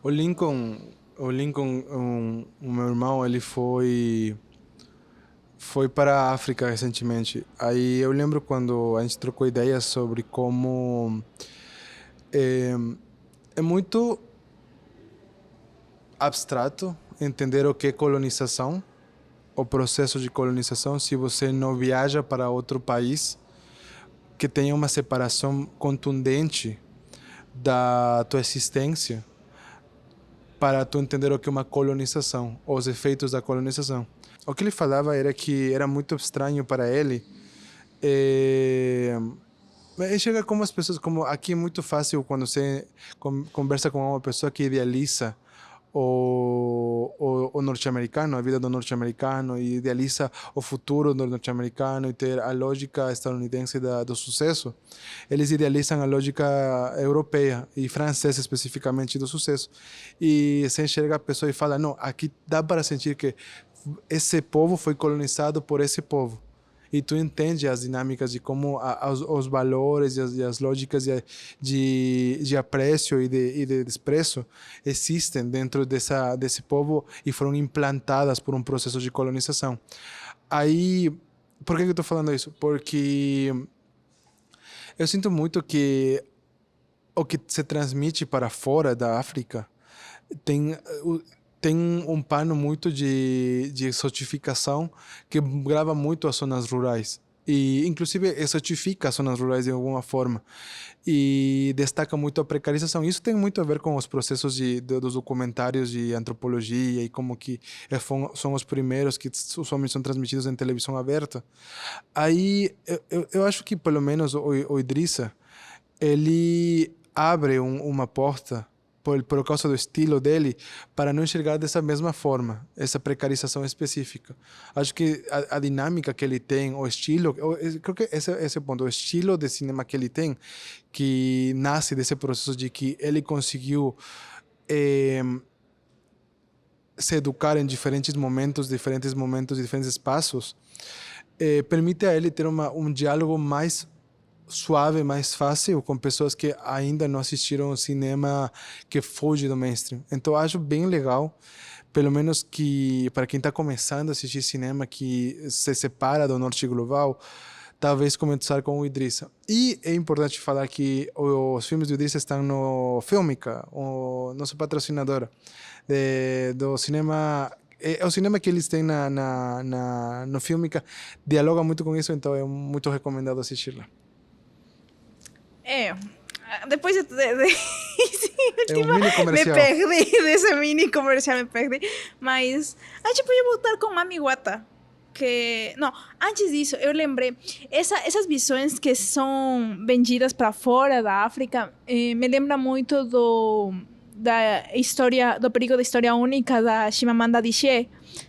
O Lincoln, o meu irmão, ele foi para a África recentemente. Aí eu lembro quando a gente trocou ideias sobre como é muito abstrato entender o que é colonização, o processo de colonização, se você não viaja para outro país que tenha uma separação contundente da tua existência para tu entender o que é uma colonização, os efeitos da colonização. O que ele falava era que era muito estranho para ele. Chega como as pessoas, como aqui é muito fácil quando você conversa com uma pessoa que idealiza o norte-americano, a vida do norte-americano, e idealiza o futuro do norte-americano e ter a lógica estadunidense do sucesso. Eles idealizam a lógica europeia e francesa especificamente do sucesso. E você enxerga a pessoa e fala, não, aqui dá para sentir que esse povo foi colonizado por esse povo. E tu entende as dinâmicas de como os valores e as lógicas de apreço e de desprezo existem dentro desse povo e foram implantadas por um processo de colonização. Aí, por que eu estou falando isso? Porque eu sinto muito que o que se transmite para fora da África tem um pano muito de exotificação que grava muito as zonas rurais. E, inclusive, exotifica as zonas rurais de alguma forma. E destaca muito a precarização. Isso tem muito a ver com os processos dos documentários de antropologia e como que são os primeiros que usualmente são transmitidos em televisão aberta. Aí, eu acho que, pelo menos, o Idrissa, ele abre uma porta por causa do estilo dele, para não enxergar dessa mesma forma, essa precarização específica. Acho que a dinâmica que ele tem, o estilo, creo que esse ponto, o estilo de cinema que ele tem, que nasce desse processo de que ele conseguiu se educar em diferentes momentos, diferentes espaços, permite a ele ter um diálogo mais suave, mais fácil com pessoas que ainda não assistiram ao cinema que foge do mainstream. Então acho bem legal, pelo menos que para quem está começando a assistir cinema que se separa do norte global, talvez começar com o Idrissa. E é importante falar que os filmes do Idrissa estão no Filmica, o nosso patrocinador do cinema. O cinema que eles têm no Filmica dialoga muito com isso, então é muito recomendado assistir lá. Depois de um mini comercial. Me perdi desse mini comercial, mas a gente podia voltar com Mami Wata, que não, antes disso eu lembrei essas visões que são vendidas para fora da África, me lembra muito da história, do perigo da história única da Chimamanda Adichie,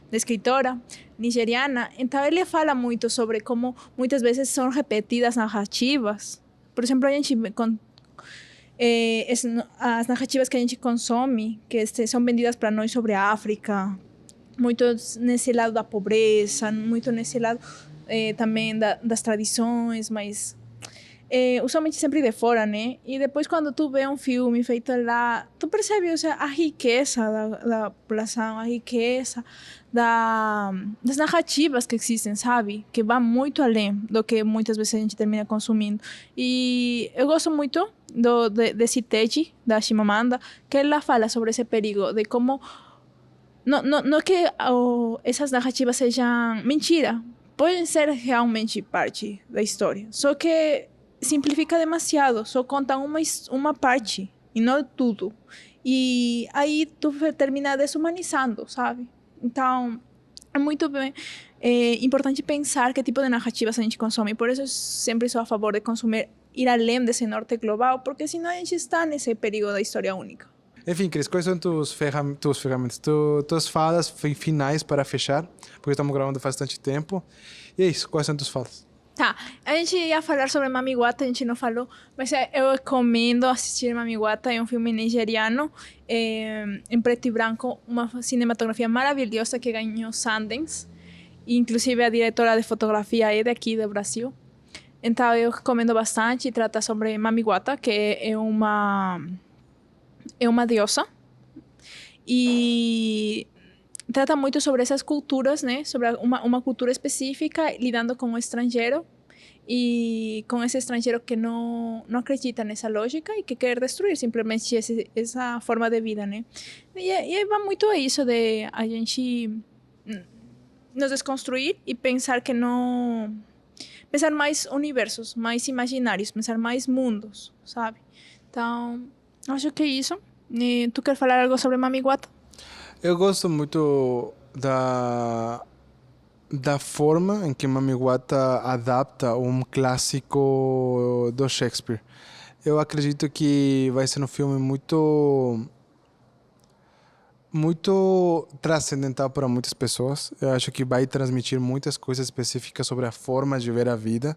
da escritora nigeriana. Então ele fala muito sobre como muitas vezes são repetidas narrativas. Por exemplo, a gente as narrativas que a gente consome, que são vendidas para nós sobre a África, muito nesse lado da pobreza, muito nesse lado também das tradições, mas usualmente sempre de fora, né? E depois, quando tu vê um filme feito lá, tu percebe, o sea, a riqueza da população, a riqueza das narrativas que existem, sabe? Que vai muito além do que muitas vezes a gente termina consumindo. E eu gosto muito desse TED da Chimamanda, que ela fala sobre esse perigo, de como não que essas narrativas sejam mentira, podem ser realmente parte da história, só que simplifica demasiado, só conta uma parte e não tudo. E aí tu termina desumanizando, sabe? Então, é muito bem, importante pensar que tipo de narrativas a gente consome. Por isso eu sempre sou a favor de consumir, ir além desse norte global, porque senão a gente está nesse perigo da história única. Enfim, Cris, quais são tuas ferramentas, tuas falas finais para fechar? Porque estamos gravando faz bastante tempo. E é isso, quais são tuas falas? Tá, a gente ia falar sobre Mami Wata, a gente não falou, mas eu recomendo assistir Mami Wata, é um filme nigeriano, em preto e branco, uma cinematografia maravilhosa que ganhou Sundance, inclusive a diretora de fotografia é daqui do Brasil. Então eu recomendo bastante, trata sobre Mami Wata, que é uma deusa, e trata muito sobre essas culturas, né? Sobre uma cultura específica, lidando com o estrangeiro e com esse estrangeiro que não acredita nessa lógica e que quer destruir simplesmente essa forma de vida, né? E aí vai muito a isso de a gente nos desconstruir e pensar que não... Pensar mais universos, mais imaginários, pensar mais mundos, sabe? Então, acho que é isso. E tu quer falar algo sobre Mami Wata? Eu gosto muito da forma em que Mami Wata adapta um clássico do Shakespeare. Eu acredito que vai ser um filme muito transcendental para muitas pessoas. Eu acho que vai transmitir muitas coisas específicas sobre a forma de ver a vida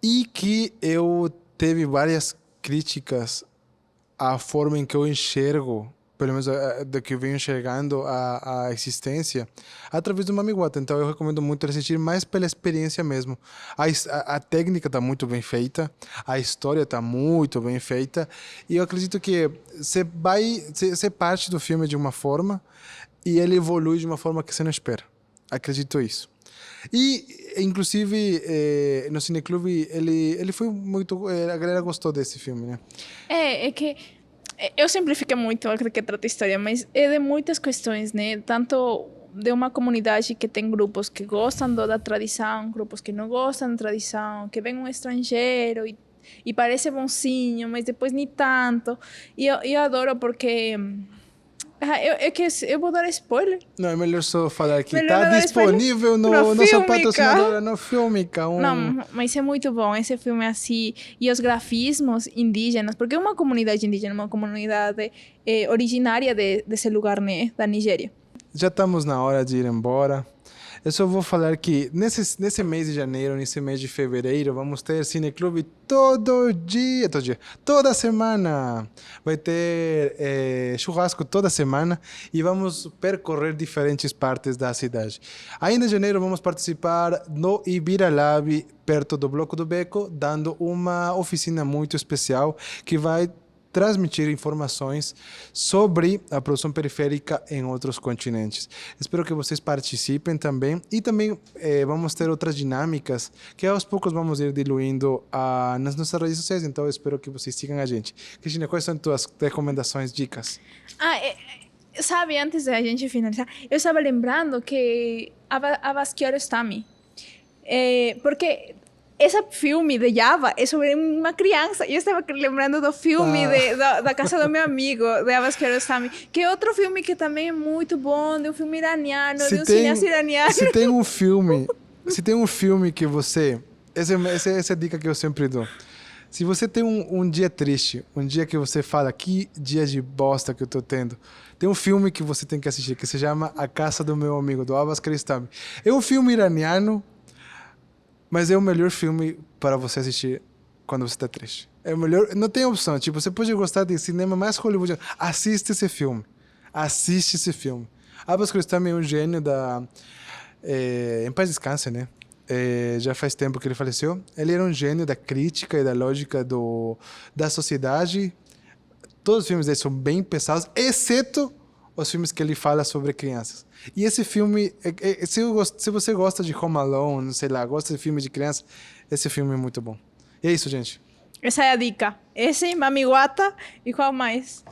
e que eu teve várias críticas à forma em que eu enxergo, pelo menos do que eu venho enxergando a existência, através do Mami Wata. Então eu recomendo muito assistir mais pela experiência mesmo. A técnica está muito bem feita, a história está muito bem feita, e eu acredito que você vai ser parte do filme de uma forma e ele evolui de uma forma que você não espera. Acredito isso. E, inclusive, no Cineclube, ele foi muito... a galera gostou desse filme, né? É que eu simplifiquei muito a que trata a história, mas é de muitas questões, né? Tanto de uma comunidade que tem grupos que gostam da tradição, grupos que não gostam da tradição, que vem um estrangeiro e parece bonzinho, mas depois nem tanto. E eu adoro porque... eu vou dar spoiler. Não, é melhor só falar que Melhor está não dar disponível no nossa Filmica. patrocinadora, no Filmica. Não, mas é muito bom esse filme assim. E os grafismos indígenas, porque é uma comunidade indígena, uma comunidade originária desse lugar, né, da Nigéria. Já estamos na hora de ir embora. Eu só vou falar que nesse mês de janeiro, nesse mês de fevereiro, vamos ter Cineclube toda semana. Vai ter churrasco toda semana e vamos percorrer diferentes partes da cidade. Ainda em janeiro vamos participar no Ibira Lab, perto do Bloco do Beco, dando uma oficina muito especial que vai transmitir informações sobre a produção periférica em outros continentes. Espero que vocês participem também e também vamos ter outras dinâmicas que aos poucos vamos ir diluindo nas nossas redes sociais, então eu espero que vocês sigam a gente. Cristina, quais são tuas recomendações, dicas? Sabe, antes da gente finalizar, eu estava lembrando que a Kiarostami, porque esse filme de Java é sobre uma criança. Eu estava lembrando do filme da casa do meu amigo, de Abbas Kiarostami, que é outro filme que também é muito bom, de um filme iraniano, de um cineasta iraniano. Se tem um filme que você... Essa é a dica que eu sempre dou. Se você tem um dia triste, um dia que você fala, que dia de bosta que eu tô tendo, tem um filme que você tem que assistir, que se chama A Casa do Meu Amigo, do Abbas Kiarostami. É um filme iraniano, mas é o melhor filme para você assistir quando você está triste. É o melhor, não tem opção. Tipo, você pode gostar de cinema mais hollywoodiano. Assiste esse filme. Assiste esse filme. Abbas Kiarostami é um gênio da... em paz descanse, né? Já faz tempo que ele faleceu. Ele era um gênio da crítica e da lógica da sociedade. Todos os filmes dele são bem pesados, exceto os filmes que ele fala sobre crianças. E esse filme, se você gosta de Home Alone, sei lá, gosta de filme de criança, esse filme é muito bom. E é isso, gente. Essa é a dica. Esse, Mami Wata, e qual mais?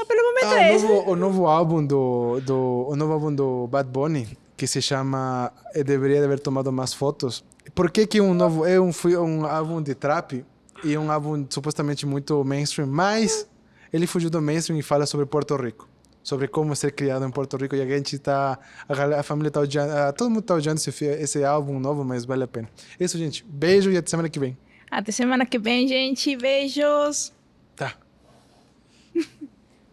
Pelo momento é esse. O novo álbum do Bad Bunny, que se chama Deveria Haber Tomado Mais Fotos. Por que que um álbum de trap e um álbum supostamente muito mainstream, mas ele fugiu do mainstream e fala sobre Porto Rico, sobre como ser criado em Porto Rico, e a família tá odiando, todo mundo tá odiando esse álbum novo, mas vale a pena. É isso, gente. Beijo e até semana que vem. Até semana que vem, gente. Beijos.